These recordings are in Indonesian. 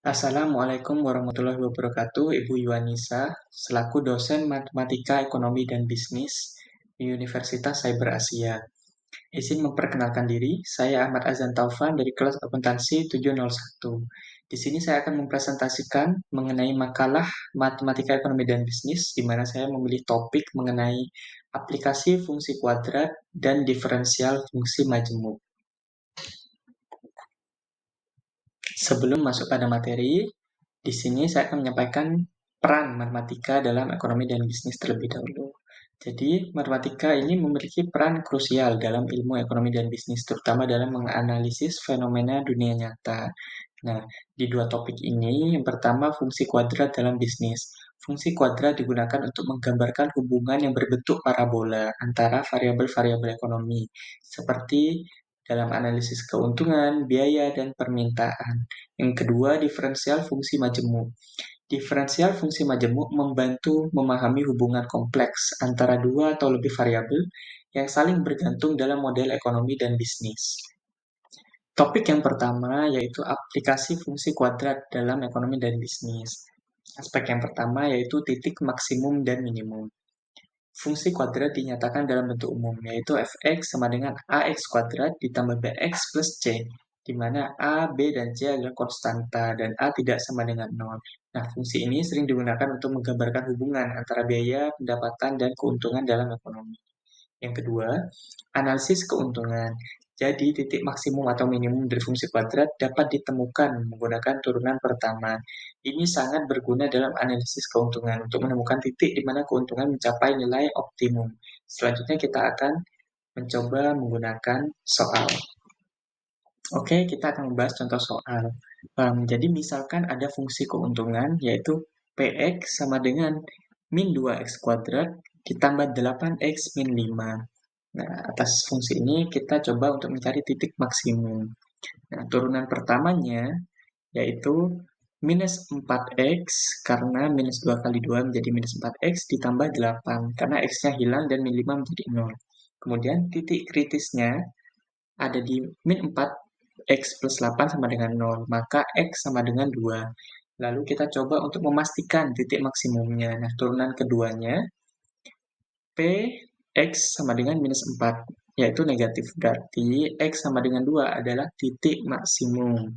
Assalamualaikum warahmatullahi wabarakatuh, Ibu Yuanisa, selaku dosen Matematika, Ekonomi, dan Bisnis di Universitas Cyber Asia. Izin memperkenalkan diri, saya Ahmad Azan Taufan dari kelas akuntansi 701. Di sini saya akan mempresentasikan mengenai makalah Matematika, Ekonomi, dan Bisnis, di mana saya memilih topik mengenai aplikasi fungsi kuadrat dan diferensial fungsi majemuk. Sebelum masuk pada materi, di sini saya akan menyampaikan peran matematika dalam ekonomi dan bisnis terlebih dahulu. Jadi, matematika ini memiliki peran krusial dalam ilmu ekonomi dan bisnis, terutama dalam menganalisis fenomena dunia nyata. Nah, di dua topik ini, yang pertama fungsi kuadrat dalam bisnis. Fungsi kuadrat digunakan untuk menggambarkan hubungan yang berbentuk parabola antara variabel-variabel ekonomi, seperti dalam analisis keuntungan, biaya, dan permintaan. Yang kedua, diferensial fungsi majemuk. Diferensial fungsi majemuk membantu memahami hubungan kompleks antara dua atau lebih variabel yang saling bergantung dalam model ekonomi dan bisnis. Topik yang pertama yaitu aplikasi fungsi kuadrat dalam ekonomi dan bisnis. Aspek yang pertama yaitu titik maksimum dan minimum. Fungsi kuadrat dinyatakan dalam bentuk umum, yaitu fx sama dengan ax kuadrat ditambah bx plus c, di mana a, b, dan c adalah konstanta, dan a tidak sama dengan 0. Nah, fungsi ini sering digunakan untuk menggambarkan hubungan antara biaya, pendapatan, dan keuntungan dalam ekonomi. Yang kedua, analisis keuntungan. Jadi, titik maksimum atau minimum dari fungsi kuadrat dapat ditemukan menggunakan turunan pertama. Ini sangat berguna dalam analisis keuntungan untuk menemukan titik di mana keuntungan mencapai nilai optimum. Selanjutnya kita akan mencoba menggunakan soal. Oke, kita akan membahas contoh soal. Jadi misalkan ada fungsi keuntungan yaitu px sama dengan min 2x kuadrat ditambah 8x min 5. Nah, atas fungsi ini kita coba untuk mencari titik maksimum. Nah, turunan pertamanya yaitu minus 4x karena minus 2 kali 2 menjadi minus 4x ditambah 8 karena x-nya hilang dan min 5 menjadi 0. Kemudian titik kritisnya ada di min 4x plus 8 sama dengan 0, maka x sama dengan 2. Lalu kita coba untuk memastikan titik maksimumnya. Nah, turunan keduanya P X sama dengan minus 4, yaitu negatif. Berarti X sama dengan 2 adalah titik maksimum.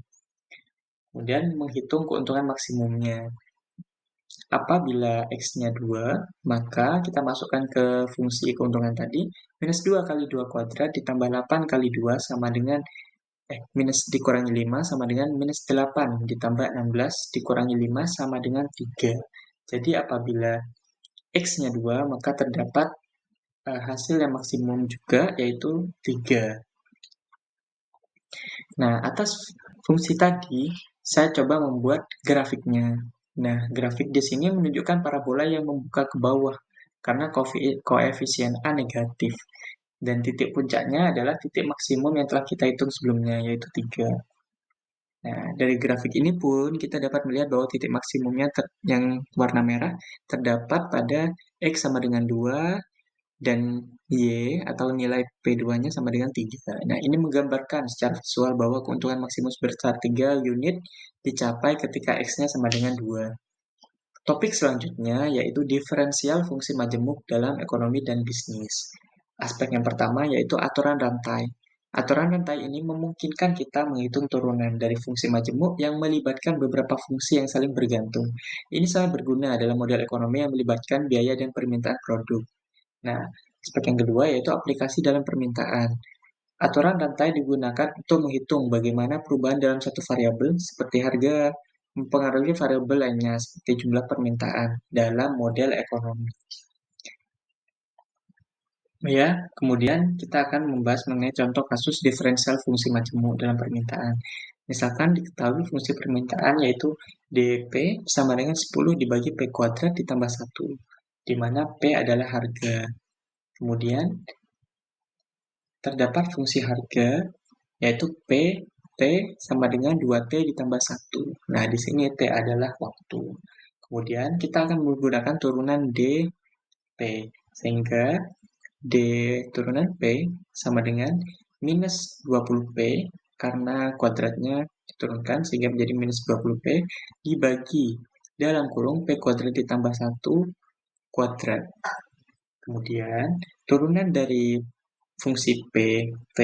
Kemudian menghitung keuntungan maksimumnya. Apabila X-nya 2, maka kita masukkan ke fungsi keuntungan tadi. Minus 2 kali 2 kuadrat ditambah 8 kali 2 sama dengan minus dikurangi 5 sama dengan minus 8 ditambah 16 dikurangi 5 sama dengan 3. Jadi apabila X-nya 2, maka terdapat hasil yang maksimum juga, yaitu 3. Nah, atas fungsi tadi, saya coba membuat grafiknya. Nah, grafik di sini menunjukkan parabola yang membuka ke bawah, karena koefisien A negatif. Dan titik puncaknya adalah titik maksimum yang telah kita hitung sebelumnya, yaitu 3. Nah, dari grafik ini pun kita dapat melihat bahwa titik maksimumnya yang warna merah terdapat pada X sama dengan 2, dan Y atau nilai P2-nya sama dengan 3. Nah, ini menggambarkan secara visual bahwa keuntungan maksimum sebesar 3 unit dicapai ketika X-nya sama dengan 2. Topik selanjutnya yaitu diferensial fungsi majemuk dalam ekonomi dan bisnis. Aspek yang pertama yaitu aturan rantai. Aturan rantai ini memungkinkan kita menghitung turunan dari fungsi majemuk yang melibatkan beberapa fungsi yang saling bergantung. Ini sangat berguna dalam model ekonomi yang melibatkan biaya dan permintaan produk. Nah, aspek yang kedua yaitu aplikasi dalam permintaan. Aturan rantai digunakan untuk menghitung bagaimana perubahan dalam satu variabel seperti harga mempengaruhi variabel lainnya seperti jumlah permintaan dalam model ekonomi. Ya, kemudian kita akan membahas mengenai contoh kasus diferensial fungsi majemuk dalam permintaan. Misalkan diketahui fungsi permintaan yaitu DP sama dengan 10 dibagi P kuadrat ditambah 1, di mana P adalah harga. Kemudian terdapat fungsi harga, yaitu P, T sama dengan 2T ditambah 1. Nah, di sini T adalah waktu. Kemudian kita akan menggunakan turunan D, P. Sehingga D turunan P sama dengan minus 20P, karena kuadratnya diturunkan sehingga menjadi minus 20P, dibagi dalam kurung P kuadrat ditambah 1 kuadrat. Kemudian, turunan dari fungsi P, T,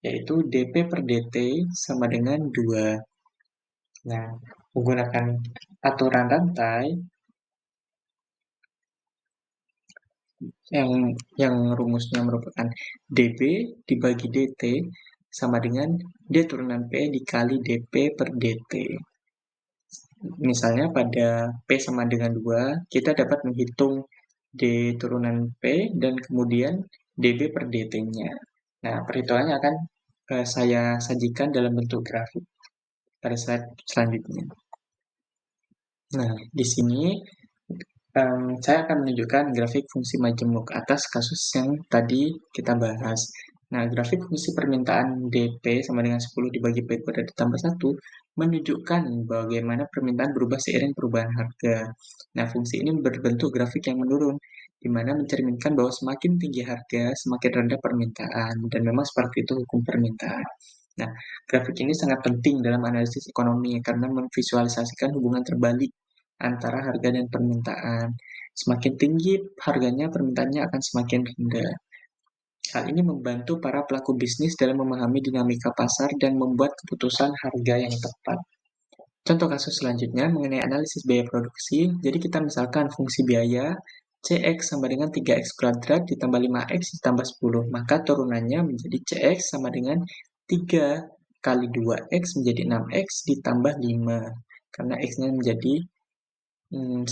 yaitu dP per dt sama dengan 2. Nah, menggunakan aturan rantai, yang rumusnya merupakan dB dibagi dt sama dengan d turunan P dikali dP per dt. Misalnya pada P sama dengan 2, kita dapat menghitung d turunan P dan kemudian dB per dt-nya. Nah, perhitungannya akan saya sajikan dalam bentuk grafik pada slide selanjutnya. Nah, di sini saya akan menunjukkan grafik fungsi majemuk atas kasus yang tadi kita bahas. Nah, grafik fungsi permintaan dP sama dengan 10 dibagi P kuadrat ditambah 1 menunjukkan bagaimana permintaan berubah seiring perubahan harga. Nah, fungsi ini berbentuk grafik yang menurun, di mana mencerminkan bahwa semakin tinggi harga, semakin rendah permintaan, dan memang seperti itu hukum permintaan. Nah, grafik ini sangat penting dalam analisis ekonomi karena memvisualisasikan hubungan terbalik antara harga dan permintaan. Semakin tinggi harganya, permintaannya akan semakin rendah. Hal ini membantu para pelaku bisnis dalam memahami dinamika pasar dan membuat keputusan harga yang tepat. Contoh kasus selanjutnya mengenai analisis biaya produksi. Jadi kita misalkan fungsi biaya Cx sama dengan 3x kuadrat ditambah 5x ditambah 10. Maka turunannya menjadi Cx sama dengan 3 kali 2x menjadi 6x ditambah 5. Karena x-nya menjadi 1.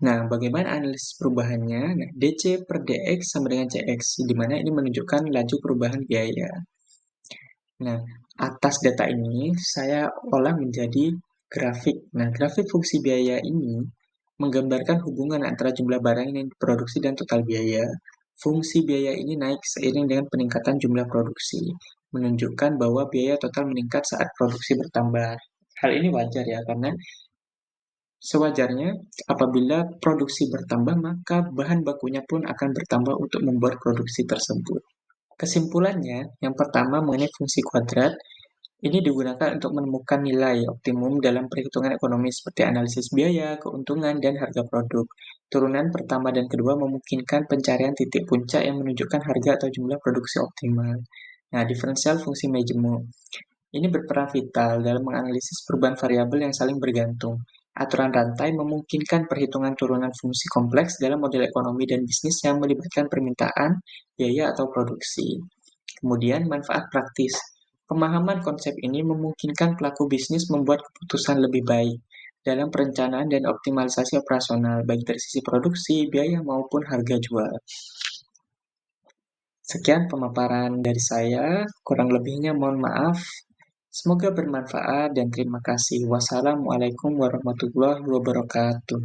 Nah, bagaimana analisis perubahannya? Nah, DC per DX sama dengan CX, di mana ini menunjukkan laju perubahan biaya. Nah, atas data ini saya olah menjadi grafik. Nah, grafik fungsi biaya ini menggambarkan hubungan antara jumlah barang yang diproduksi dan total biaya. Fungsi biaya ini naik seiring dengan peningkatan jumlah produksi, menunjukkan bahwa biaya total meningkat saat produksi bertambah. Hal ini wajar ya, karena sewajarnya, apabila produksi bertambah, maka bahan bakunya pun akan bertambah untuk membuat produksi tersebut. Kesimpulannya, yang pertama mengenai fungsi kuadrat, ini digunakan untuk menemukan nilai optimum dalam perhitungan ekonomi seperti analisis biaya, keuntungan, dan harga produk. Turunan pertama dan kedua memungkinkan pencarian titik puncak yang menunjukkan harga atau jumlah produksi optimal. Nah, diferensial fungsi Majemuk ini berperan vital dalam menganalisis perubahan variabel yang saling bergantung. Aturan rantai memungkinkan perhitungan turunan fungsi kompleks dalam model ekonomi dan bisnis yang melibatkan permintaan, biaya, atau produksi. Kemudian, manfaat praktis. Pemahaman konsep ini memungkinkan pelaku bisnis membuat keputusan lebih baik dalam perencanaan dan optimalisasi operasional, baik dari sisi produksi, biaya, maupun harga jual. Sekian pemaparan dari saya, kurang lebihnya mohon maaf. Semoga bermanfaat dan terima kasih. Wassalamualaikum warahmatullahi wabarakatuh.